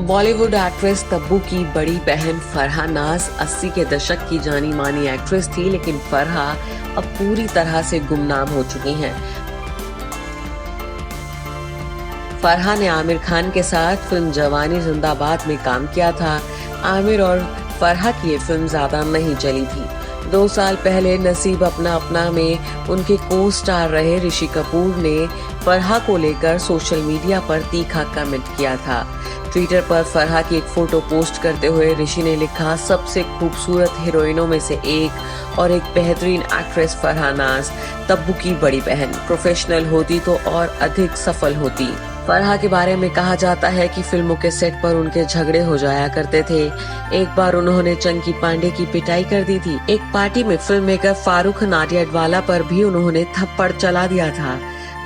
Bollywood actress Tabu की बड़ी बहन फरहा नाज 80 के दशक की जानी मानी एक्ट्रेस थी, लेकिन फरहा अब पूरी तरह से गुमनाम हो चुकी हैं। फरहा ने आमिर खान के साथ फिल्म जवानी जिंदाबाद में काम किया था। आमिर और फरहा की ये फिल्म ज्यादा नहीं चली थी। 2 साल पहले नसीब अपना अपना में उनके को स्टार रहे ऋषि कपूर ने फरहा को लेकर सोशल मीडिया पर तीखा कमेंट किया था। ट्विटर पर फरहा की एक फोटो पोस्ट करते हुए ऋषि ने लिखा, सबसे खूबसूरत हीरोइनों में से एक और एक बेहतरीन एक्ट्रेस फरहा नाज, तब्बू की बड़ी बहन। प्रोफेशनल होती तो और अधिक सफल होती। फरहा के बारे में कहा जाता है कि फिल्मों के सेट पर उनके झगड़े हो जाया करते थे। एक बार उन्होंने चंकी पांडे की पिटाई कर दी थी। एक पार्टी में फिल्म मेकर फारूक नाडियाडवाला पर भी उन्होंने थप्पड़ चला दिया था।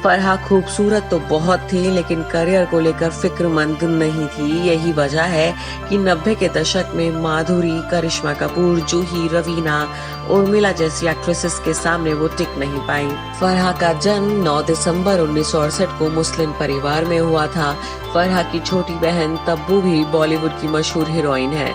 फरहा खूबसूरत तो बहुत थी, लेकिन करियर को लेकर फिक्रमंद नहीं थी। यही वजह है कि 90 के दशक में माधुरी, करिश्मा कपूर, जूही, रवीना, उर्मिला जैसी एक्ट्रेसेस के सामने वो टिक नहीं पाई। फरहा का जन्म 9 दिसंबर 1968 को मुस्लिम परिवार में हुआ था। फरहा की छोटी बहन तब्बू भी बॉलीवुड की मशहूर हीरोइन है।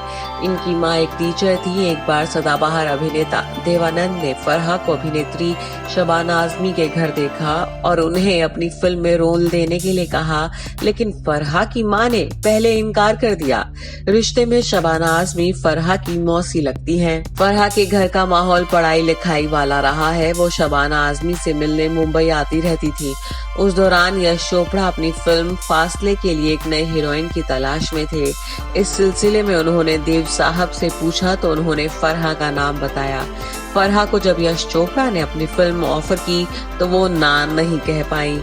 इनकी माँ एक टीचर थी। एक बार सदाबहार अभिनेता देवानंद ने फरहा को अभिनेत्री शबाना आजमी के घर देखा और उन्हें अपनी फिल्म में रोल देने के लिए कहा, लेकिन फरहा की माँ ने पहले इनकार कर दिया। रिश्ते में शबाना आजमी फरहा की मौसी लगती हैं। फरहा के घर का माहौल पढ़ाई लिखाई वाला रहा है। वो शबाना आजमी से मिलने मुंबई आती रहती थी। उस दौरान यश चोपड़ा अपनी फिल्म फासले के लिए एक नए हीरोइन की तलाश में थे। इस सिलसिले में उन्होंने देव साहब से पूछा तो उन्होंने फरहा का नाम बताया। फरहा को जब यश चोपड़ा ने अपनी फिल्म ऑफर की तो वो ना नहीं कह पाई।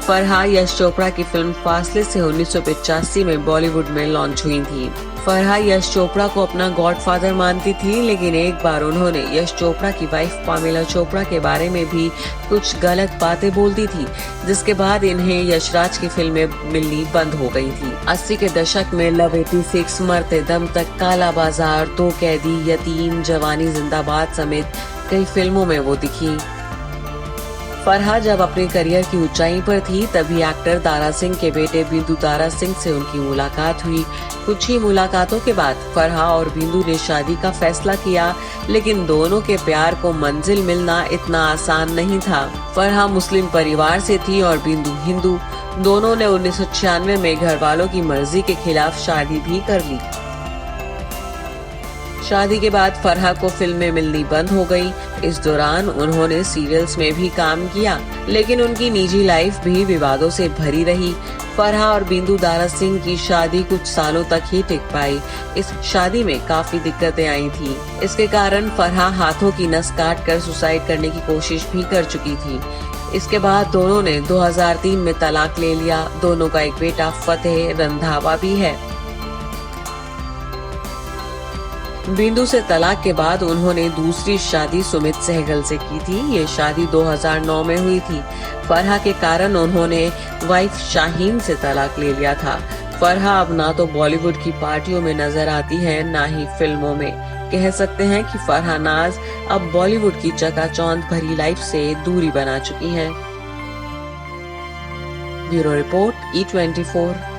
फरहा यश चोपड़ा की फिल्म फासले से 1985 में बॉलीवुड में लॉन्च हुई थी। फरहा यश चोपड़ा को अपना गॉडफादर मानती थी, लेकिन एक बार उन्होंने यश चोपड़ा की वाइफ पामेला चोपड़ा के बारे में भी कुछ गलत बातें बोलती थी, जिसके बाद इन्हें यशराज की फिल्में मिलनी बंद हो गई थी। 80 के दशक में लव 86, मरते दम तक, काला बाजार, दो कैदी, यतीम, जवानी जिंदाबाद समेत कई फिल्मों में वो दिखी। फरहा जब अपने करियर की ऊंचाई पर थी तभी एक्टर दारा सिंह के बेटे बिंदु दारा सिंह से उनकी मुलाकात हुई। कुछ ही मुलाकातों के बाद फरहा और बिंदु ने शादी का फैसला किया, लेकिन दोनों के प्यार को मंजिल मिलना इतना आसान नहीं था। फरहा मुस्लिम परिवार से थी और बिंदु हिंदू। दोनों ने 1996 में घर वालों की मर्जी के खिलाफ शादी भी कर ली। शादी के बाद फरहा को फिल्में मिलनी बंद हो गई। इस दौरान उन्होंने सीरियल्स में भी काम किया, लेकिन उनकी निजी लाइफ भी विवादों से भरी रही। फरहा और बिंदु दारा सिंह की शादी कुछ सालों तक ही टिक पाई। इस शादी में काफी दिक्कतें आई थी। इसके कारण फरहा हाथों की नस काट कर सुसाइड करने की कोशिश भी कर चुकी थी। इसके बाद दोनों ने 2003 में तलाक ले लिया। दोनों का एक बेटा फतेह रंधावा भी है। बिंदु से तलाक के बाद उन्होंने दूसरी शादी सुमित सहगल से की थी। ये शादी 2009 में हुई थी। फरहा के कारण उन्होंने वाइफ शाहीन से तलाक ले लिया था। फरहा अब ना तो बॉलीवुड की पार्टियों में नजर आती है, ना ही फिल्मों में। कह सकते हैं कि फरहा नाज अब बॉलीवुड की चकाचौंध भरी लाइफ से दूरी बना चुकी हैं। Bureau report E24।